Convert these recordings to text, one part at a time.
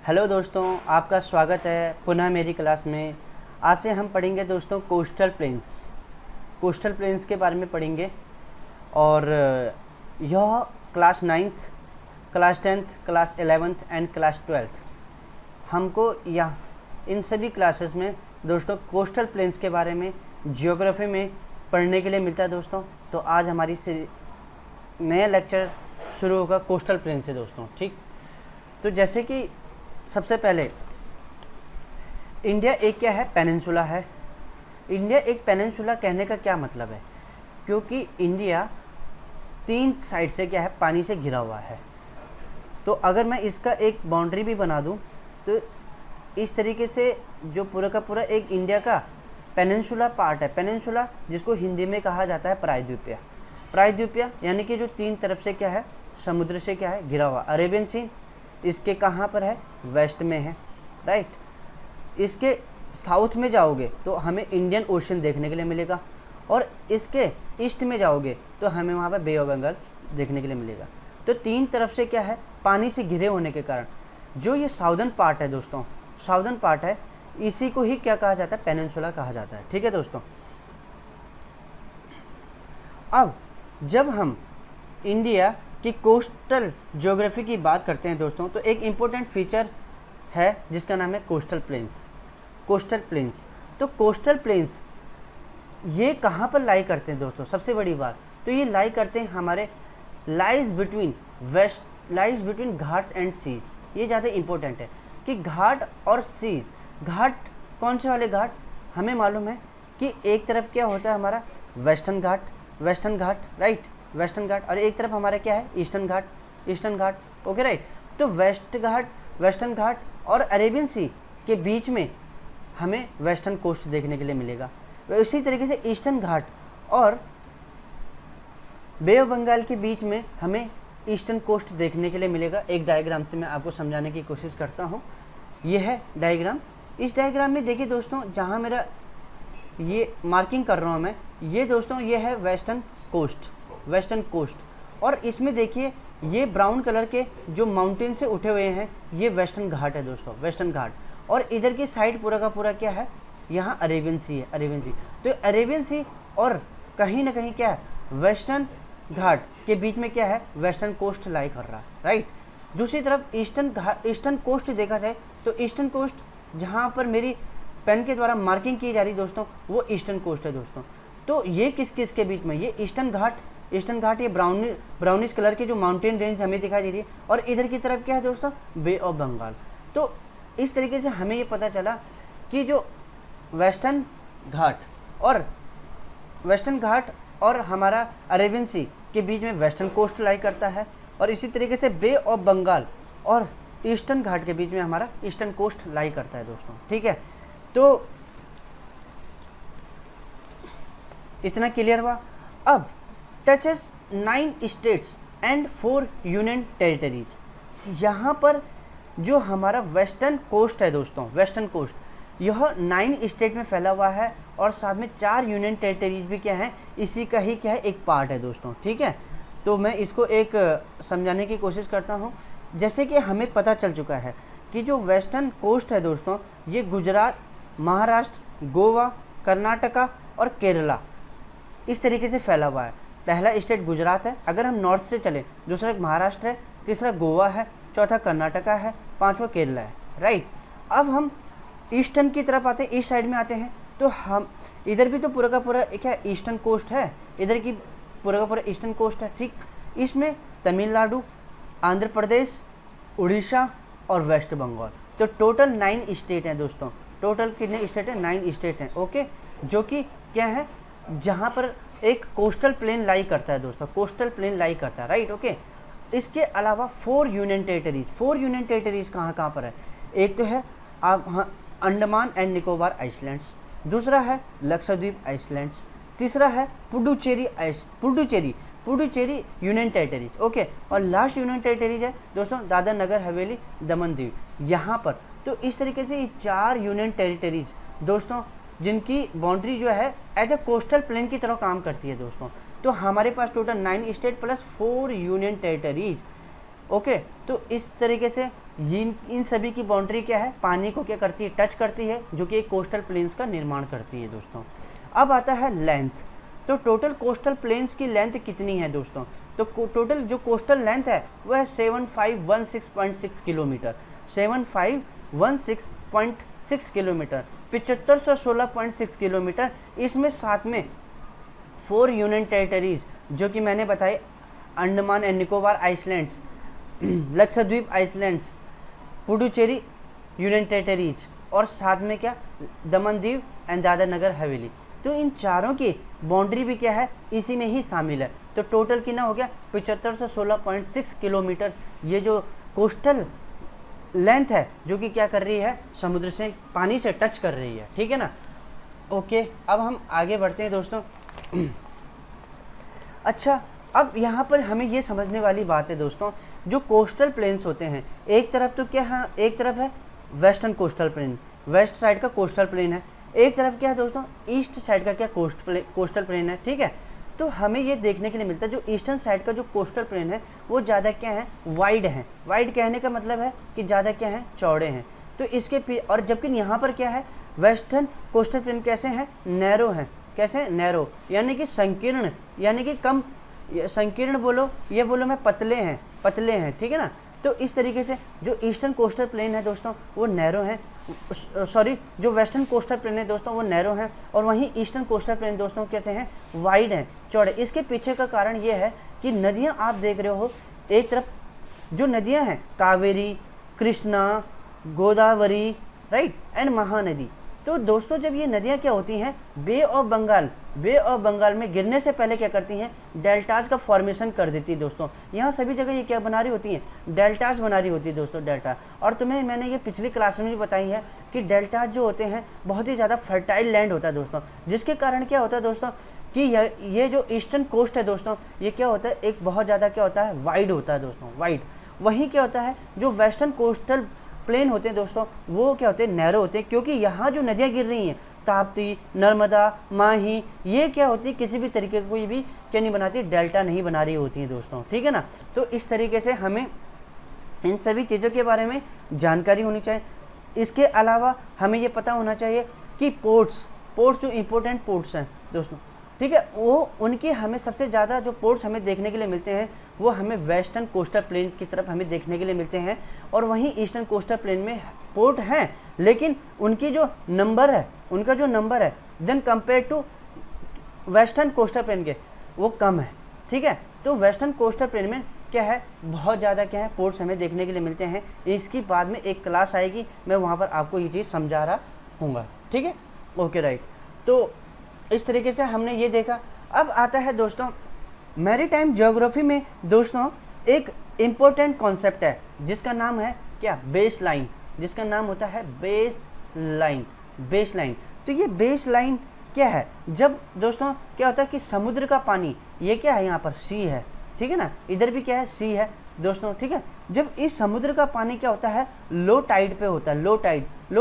Hello दोस्तों, आपका स्वागत है पुनः मेरी क्लास में। आज से हम पढ़ेंगे दोस्तों कोस्टल प्लेन्स के बारे में पढ़ेंगे। और यह class 9th, class 10th, class 11th and class 12th हमको यह इन सभी क्लासेस में दोस्तों कोस्टल प्लेन्स के बारे में जियोग्राफी में पढ़ने के लिए मिलता है दोस्तों। तो आज हमारी नया लेक्चर शुरू होगा कोस्टल प्लेन से दोस्तों। ठीक, तो जैसे कि सबसे पहले इंडिया एक क्या है, पेनिनसुला है। इंडिया एक पेनिनसुला कहने का क्या मतलब है, क्योंकि इंडिया 3 साइड से क्या है, पानी से घिरा हुआ है। तो अगर मैं इसका एक बाउंड्री भी बना दूं तो इस तरीके से जो पूरा का पूरा एक इंडिया का पेनिनसुला पार्ट है, पेनिनसुला जिसको हिंदी में कहा जाता है प्रायद्वीपीय। प्रायद्वीपीय यानी कि जो 3 तरफ से क्या है, समुद्र से क्या है, घिरा हुआ। अरेबियन सी इसके कहाँ पर है, वेस्ट में है, राइट। इसके साउथ में जाओगे तो हमें इंडियन ओशन देखने के लिए मिलेगा, और इसके ईस्ट में जाओगे तो हमें वहाँ पर बे ऑफ बंगाल देखने के लिए मिलेगा। तो 3 तरफ से क्या है, पानी से घिरे होने के कारण जो ये साउदर्न पार्ट है दोस्तों, साउदर्न पार्ट है, इसी को ही क्या कहा जाता है, पेनिनसुला कहा जाता है। ठीक है दोस्तों। अब जब हम इंडिया कि कोस्टल ज्योग्राफी की बात करते हैं दोस्तों, तो एक इम्पोर्टेंट फीचर है जिसका नाम है कोस्टल प्लेन्स। कोस्टल प्लेन्स, तो कोस्टल प्लेन्स ये कहाँ पर लाई करते हैं दोस्तों, सबसे बड़ी बात तो ये लाई करते हैं हमारे lies between Ghats and seas. ये ज़्यादा इम्पोर्टेंट है कि घाट और सीज, घाट कौन से वाले घाट, हमें मालूम है कि एक तरफ क्या होता है हमारा वेस्टर्न घाट, राइट, वेस्टर्न घाट, और एक तरफ हमारा क्या है, ईस्टर्न घाट, ओके राइट। तो वेस्टर्न घाट और अरेबियन सी के बीच में हमें वेस्टर्न कोस्ट देखने के लिए मिलेगा। इसी तरीके से ईस्टर्न घाट और बे ऑफ बंगाल के बीच में हमें ईस्टर्न कोस्ट देखने के लिए मिलेगा। एक डायग्राम से मैं आपको समझाने की कोशिश करता हूँ। ये है डायग्राम। इस डायग्राम में देखिए दोस्तों, जहाँ मेरा ये मार्किंग कर रहा हूँ मैं, ये दोस्तों ये है वेस्टर्न कोस्ट, और इसमें देखिए ये ब्राउन कलर के जो माउंटेन से उठे हुए हैं, ये वेस्टर्न घाट है दोस्तों, वेस्टर्न घाट। और इधर की साइड पूरा का पूरा क्या है, यहाँ अरेबियन सी है, अरेबियन सी। तो अरेबियन सी और कहीं ना कहीं क्या है, वेस्टर्न घाट के बीच में क्या है, वेस्टर्न कोस्ट लाई कर रहा है, राइट। दूसरी तरफ ईस्टर्न कोस्ट देखा जाए तो ईस्टर्न कोस्ट जहाँ पर मेरी पेन के द्वारा मार्किंग की जा रही दोस्तों, वो ईस्टर्न कोस्ट है दोस्तों। तो ये किस के बीच में, ये ईस्टर्न घाट ये ब्राउनिश कलर की जो माउंटेन रेंज हमें दिखाई दे रही है, और इधर की तरफ क्या है दोस्तों, बे ऑफ बंगाल। तो इस तरीके से हमें ये पता चला कि जो वेस्टर्न घाट और हमारा अरेबियन सी के बीच में वेस्टर्न कोस्ट लाई करता है, और इसी तरीके से बे ऑफ बंगाल और ईस्टर्न घाट के बीच में हमारा ईस्टर्न कोस्ट लाई करता है दोस्तों। ठीक है, तो इतना क्लियर हुआ। अब touches 9 states and 4 union territories. यहाँ पर जो हमारा वेस्टर्न कोस्ट है दोस्तों, वेस्टर्न कोस्ट यह 9 स्टेट में फैला हुआ है, और साथ में 4 यूनियन टेरिटरीज भी क्या है, इसी का ही क्या है, एक पार्ट है दोस्तों। ठीक है, तो मैं इसको एक समझाने की कोशिश करता हूँ। जैसे कि हमें पता चल चुका है कि जो वेस्टर्न कोस्ट है दोस्तों, ये गुजरात, महाराष्ट्र, गोवा, कर्नाटका और केरला इस तरीके से फैला हुआ है। पहला स्टेट गुजरात है, अगर हम नॉर्थ से चलें, दूसरा महाराष्ट्र है, तीसरा गोवा है, चौथा कर्नाटका है, 5वां केरला है, राइट। अब हम ईस्टर्न की तरफ आते हैं, ईस्ट साइड में आते हैं, तो हम इधर भी तो पूरा का पूरा क्या ईस्टर्न कोस्ट है, इधर की पूरा का पूरा ईस्टर्न कोस्ट है। ठीक, इसमें तमिलनाडु, आंध्र प्रदेश, उड़ीसा और वेस्ट बंगाल। तो टोटल 9 स्टेट हैं दोस्तों। टोटल कितने स्टेट हैं, 9 स्टेट हैं, ओके, जो कि क्या है, जहाँ पर एक कोस्टल प्लेन लाई करता है दोस्तों, कोस्टल प्लेन लाई करता है, राइट, ओके। इसके अलावा 4 यूनियन टेरिटरीज कहाँ पर है। एक तो है अंडमान एंड निकोबार आइसलैंड्स, दूसरा है लक्षद्वीप आइसलैंड्स, तीसरा है पुडुचेरी यूनियन टेरिटरीज, ओके, और लास्ट यूनियन टेरिटरीज है दोस्तों दादर नगर हवेली दमन दीव, यहाँ पर। तो इस तरीके से ये 4 यूनियन टेरिटरीज दोस्तों, जिनकी बाउंड्री जो है एज ए कोस्टल प्लेन की तरह काम करती है दोस्तों। तो हमारे पास total 9 state plus 4 union territories, okay. तो इस तरीके से इन सभी की बाउंड्री क्या है, पानी को क्या करती है, टच करती है, जो कि एक कोस्टल प्लेन्स का निर्माण करती है दोस्तों। अब आता है लेंथ। तो टोटल कोस्टल प्लेन्स की लेंथ कितनी है दोस्तों, तो टोटल जो कोस्टल लेंथ है वह है 7516.6 किलोमीटर, 7516.6 किलोमीटर, 7516.6 किलोमीटर। इसमें साथ में 4 यूनियन टेरिटरीज जो कि मैंने बताई, Andaman and Nicobar islands, Lakshadweep islands, Puducherry union territories, और साथ में क्या, दमन दीव एंड दादर नगर हवेली। तो इन चारों की बाउंड्री भी क्या है, इसी में ही शामिल है। तो टोटल कितना हो गया, 7516.6 किलोमीटर। ये जो कोस्टल लेंथ है जो कि क्या कर रही है, समुद्र से, पानी से टच कर रही है, ठीक है ना। ओके, अब हम आगे बढ़ते हैं दोस्तों। अच्छा, अब यहाँ पर हमें ये समझने वाली बात है दोस्तों, जो कोस्टल प्लेन्स होते हैं, एक तरफ तो क्या है, एक तरफ है western coastal plane, west side का कोस्टल प्लेन है, एक तरफ क्या है दोस्तों, ईस्ट साइड का क्या कोस्टल प्लेन है, ठीक है। तो हमें ये देखने के लिए मिलता है जो ईस्टर्न साइड का जो कोस्टल प्लेन है वो ज़्यादा क्या है, वाइड है। वाइड कहने का मतलब है कि ज़्यादा क्या है, चौड़े हैं। तो इसके और जबकि यहाँ पर क्या है, वेस्टर्न कोस्टल प्लेन कैसे हैं, नैरो हैं। कैसे, नैरो, यानी कि संकीर्ण, यानी कि कम, संकीर्ण बोलो, ये बोलो मैं पतले हैं, पतले हैं, ठीक है ना। तो इस तरीके से जो ईस्टर्न कोस्टल प्लेन है दोस्तों वो नैरो हैं, सॉरी, जो वेस्टर्न कोस्टल प्लेन है दोस्तों वो नैरो हैं, और वहीं ईस्टर्न कोस्टल प्लेन दोस्तों कैसे हैं, वाइड हैं, चौड़े। इसके पीछे का कारण ये है कि नदियाँ आप देख रहे हो, एक तरफ जो नदियाँ हैं, कावेरी, कृष्णा, गोदावरी, राइट, एंड महानदी। तो दोस्तों जब ये नदियाँ क्या होती हैं, बे ऑफ बंगाल में गिरने से पहले क्या करती हैं, डेल्टाज का फॉर्मेशन कर देती है दोस्तों। यहाँ सभी जगह ये क्या बना रही होती हैं, डेल्टाज बना रही होती है दोस्तों, डेल्टा। और तुम्हें मैंने ये पिछली क्लास में भी बताई है कि डेल्टाज जो होते हैं बहुत ही ज़्यादा फर्टाइल लैंड होता है दोस्तों, जिसके कारण क्या होता है दोस्तों कि ये जो ईस्टर्न कोस्ट है दोस्तों, ये क्या होता है, एक बहुत ज़्यादा क्या होता है, वाइड होता है दोस्तों, वाइड। वहीं क्या होता है, जो वेस्टर्न कोस्टल प्लेन होते हैं दोस्तों वो क्या होते हैं, नैरो होते हैं, क्योंकि यहाँ जो नदियाँ गिर रही हैं, ताप्ती, नर्मदा, माही, ये क्या होती है, किसी भी तरीके का कोई भी क्या नहीं बनाती, डेल्टा नहीं बना रही होती है दोस्तों, ठीक है ना। तो इस तरीके से हमें इन सभी चीज़ों के बारे में जानकारी होनी चाहिए। इसके अलावा हमें ये पता होना चाहिए कि पोर्ट्स जो इम्पोर्टेंट पोर्ट्स हैं दोस्तों, ठीक है, वो उनकी हमें सबसे ज़्यादा जो पोर्ट्स हमें देखने के लिए मिलते हैं वो हमें वेस्टर्न कोस्टल प्लेन की तरफ हमें देखने के लिए मिलते हैं, और वहीं ईस्टर्न कोस्टल प्लेन में पोर्ट हैं, लेकिन उनकी जो नंबर है, उनका जो नंबर है then compare to western coastal plain के, वो कम है, ठीक है। तो वेस्टर्न कोस्टल प्लेन में क्या है, बहुत ज़्यादा क्या है, पोर्ट्स हमें देखने के लिए मिलते हैं। इसकी बाद में एक क्लास आएगी, मैं वहाँ पर आपको ये चीज़ समझा रहा हूँगा, ठीक है, ओके, राइट। तो इस तरीके से हमने ये देखा। अब आता है दोस्तों मैरीटाइम ज्योग्राफी में दोस्तों एक इम्पोर्टेंट कॉन्सेप्ट है जिसका नाम है क्या, बेस लाइन, जिसका नाम होता है बेस लाइन, बेस लाइन। तो ये बेस लाइन क्या है, जब दोस्तों क्या होता है कि समुद्र का पानी, ये क्या है, यहाँ पर सी है, ठीक है ना, इधर भी क्या है, सी है दोस्तों, ठीक है। जब इस समुद्र का पानी क्या होता है, लो टाइड पे होता है, लो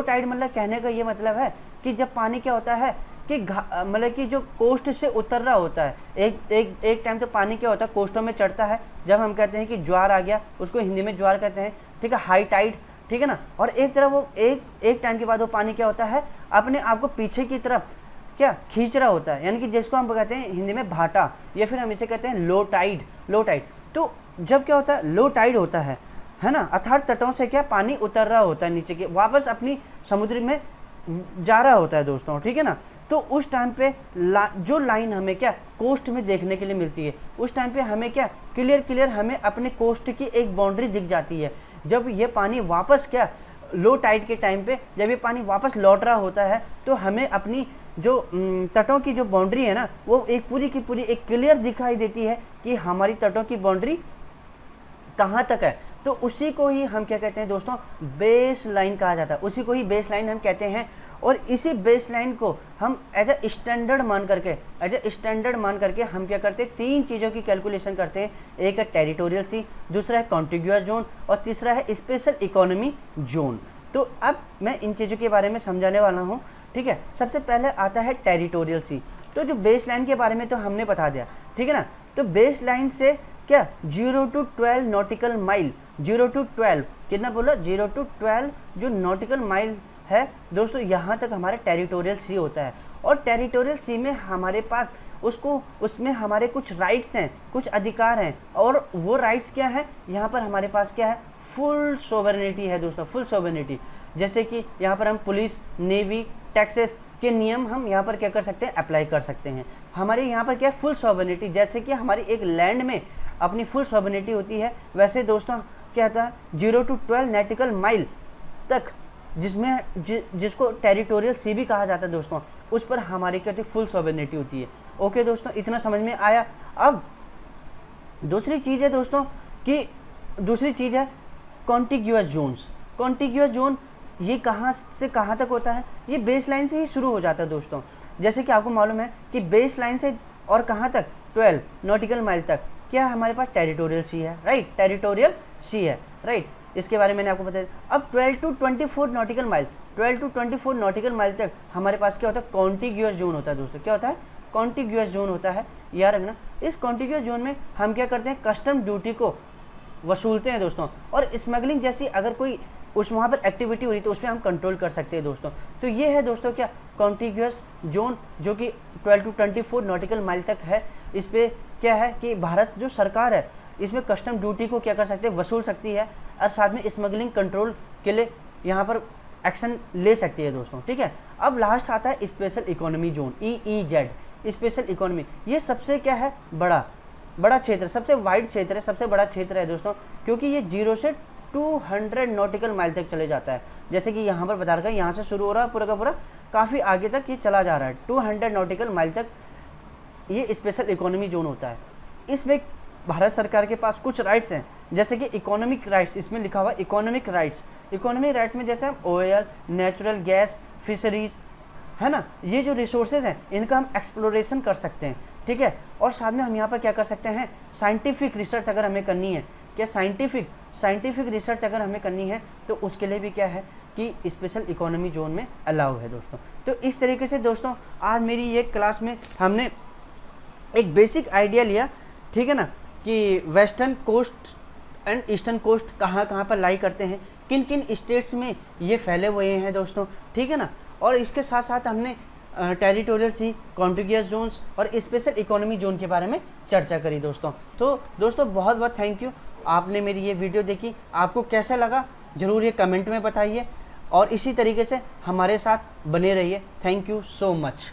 टाइड मतलब कहने का ये मतलब है कि जब पानी क्या होता है कि मतलब कि जो कोस्ट से उतर रहा होता है, एक टाइम तो पानी क्या होता है, कोस्टों में चढ़ता है, जब हम कहते हैं कि ज्वार आ गया, उसको हिंदी में ज्वार कहते हैं, ठीक है, हाई टाइड, ठीक है ना। और एक तरफ वो एक टाइम के बाद वो पानी क्या होता है, अपने आप को पीछे की तरफ क्या खींच रहा होता है, यानी कि जिसको हम कहते हैं हिंदी में भाटा, या फिर हम इसे कहते हैं लो टाइड। तो जब क्या होता है, लो टाइड होता है ना, अर्थात तटों से क्या पानी उतर रहा होता है नीचे के, वापस अपनी समुद्र में जा रहा होता है दोस्तों, ठीक है ना। तो उस टाइम पे जो लाइन हमें क्या कोस्ट में देखने के लिए मिलती है, उस टाइम पे हमें क्या क्लियर हमें अपने कोस्ट की एक बाउंड्री दिख जाती है। जब ये पानी वापस क्या लो टाइड के टाइम पे जब ये पानी वापस लौट रहा होता है, तो हमें अपनी जो तटों की जो बाउंड्री है ना, वो एक पूरी की पूरी एक क्लियर दिखाई देती है कि हमारी तटों की बाउंड्री कहाँ तक है। तो उसी को ही हम क्या कहते हैं दोस्तों, बेस लाइन कहा जाता है, उसी को ही बेस लाइन हम कहते हैं। और इसी बेस लाइन को हम एज ए स्टैंडर्ड मान करके हम क्या करते हैं, तीन चीज़ों की कैलकुलेशन करते हैं। एक है टेरिटोरियल सी, दूसरा है कॉन्टिग्यूअस जोन, और तीसरा है स्पेशल इकोनॉमी जोन। तो अब मैं इन चीज़ों के बारे में समझाने वाला हूँ, ठीक है। सबसे पहले आता है टेरिटोरियल सी। तो जो बेस लाइन के बारे में तो हमने बता दिया, ठीक है ना। तो बेस लाइन से क्या 0 to 12 नॉटिकल माइल, 0 to 12 कितना बोला, 0 to 12 जो नॉटिकल माइल है दोस्तों, यहाँ तक हमारे टेरिटोरियल सी होता है। और टेरिटोरियल सी में हमारे पास उसमें हमारे कुछ राइट्स हैं, कुछ अधिकार हैं, और वो राइट्स क्या है, यहाँ पर हमारे पास क्या है, फुल सोवरेनिटी है दोस्तों, फुल सोवरेनिटी। जैसे कि यहाँ पर हम पुलिस, नेवी, टैक्सेस के नियम हम यहाँ पर क्या कर सकते हैं, अप्लाई कर सकते हैं। हमारे यहाँ पर क्या है, फुल सोवरेनिटी। जैसे कि हमारी एक लैंड में अपनी फुल सोवरेनिटी होती है, वैसे दोस्तों क्या होता है 0 to 12 नॉटिकल माइल तक, जिसको टेरिटोरियल सी भी कहा जाता है दोस्तों, उस पर हमारी क्या होती है, फुल सोवरेनिटी होती है। ओके दोस्तों, इतना समझ में आया। अब दूसरी चीज़ है दोस्तों कि दूसरी चीज़ है कॉन्टिग्यूअस जोन्स। कॉन्टिग्यूअस जोन ये कहाँ से कहाँ तक होता है, ये बेस लाइन से ही शुरू हो जाता है दोस्तों। जैसे कि आपको मालूम है कि बेस लाइन से और कहाँ तक, 12 नॉटिकल माइल तक क्या हमारे पास टेरिटोरियल सी है, राइट, टेरिटोरियल सी है, राइट। इसके बारे में मैंने आपको बताया। अब 12 to 24 nautical mile, 12 to 24 nautical mile तक हमारे पास क्या होता है, कॉन्टिग्यूअस जोन होता है दोस्तों। क्या होता है, कॉन्टिग्यूअस जोन होता है, याद रखना। इस कॉन्टिग्यूअस जोन में हम क्या करते हैं, कस्टम ड्यूटी को वसूलते हैं दोस्तों, और स्मगलिंग जैसी अगर कोई वहाँ पर एक्टिविटी हो रही तो उस पर हम कंट्रोल कर सकते हैं दोस्तों। तो ये है दोस्तों क्या, कॉन्टिग्यूअस जोन, जो कि 12 to 24 नॉटिकल माइल तक है। इस पर क्या है कि भारत जो सरकार है, इसमें कस्टम ड्यूटी को क्या कर सकते हैं, वसूल सकती है, और साथ में स्मगलिंग कंट्रोल के लिए यहाँ पर एक्शन ले सकती है दोस्तों, ठीक है। अब लास्ट आता है special economy zone, EEZ, special economy. ये सबसे क्या है, बड़ा क्षेत्र, सबसे वाइड क्षेत्र है, सबसे बड़ा क्षेत्र है दोस्तों, क्योंकि ये 0 से 200 नॉटिकल माइल तक चले जाता है। जैसे कि यहाँ पर बता रखा है, यहाँ से शुरू हो रहा है पूरा का पूरा, काफ़ी आगे तक ये चला जा रहा है, 200 नॉटिकल माइल तक ये स्पेशल इकोनॉमी जोन होता है। इसमें भारत सरकार के पास कुछ राइट्स हैं, जैसे कि इकोनॉमिक राइट्स, इसमें लिखा हुआ इकोनॉमिक राइट्स। इकोनॉमिक राइट्स में जैसे हम ऑयल, नेचुरल गैस, फिशरीज, है ना, ये जो रिसोर्सेज हैं इनका हम एक्सप्लोरेशन कर सकते हैं, ठीक है। और साथ में हम यहाँ पर क्या कर सकते हैं, साइंटिफिक रिसर्च अगर हमें करनी है, क्या साइंटिफिक रिसर्च अगर हमें करनी है तो उसके लिए भी क्या है कि स्पेशल इकोनॉमी जोन में अलाउ है दोस्तों। तो इस तरीके से दोस्तों आज मेरी ये क्लास में हमने एक बेसिक आइडिया लिया, ठीक है ना, कि western coast and eastern coast कहाँ पर लाई करते हैं, किन किन स्टेट्स में ये फैले हुए हैं दोस्तों, ठीक है ना। और इसके साथ साथ हमने टेरिटोरियल सी, कॉन्टिग्यूअस जोन्स और स्पेशल इकोनॉमी जोन के बारे में चर्चा करी दोस्तों। तो दोस्तों बहुत बहुत थैंक यू, आपने मेरी ये वीडियो देखी, आपको कैसा लगा ज़रूर ये कमेंट में बताइए, और इसी तरीके से हमारे साथ बने रहिए। Thank you so much.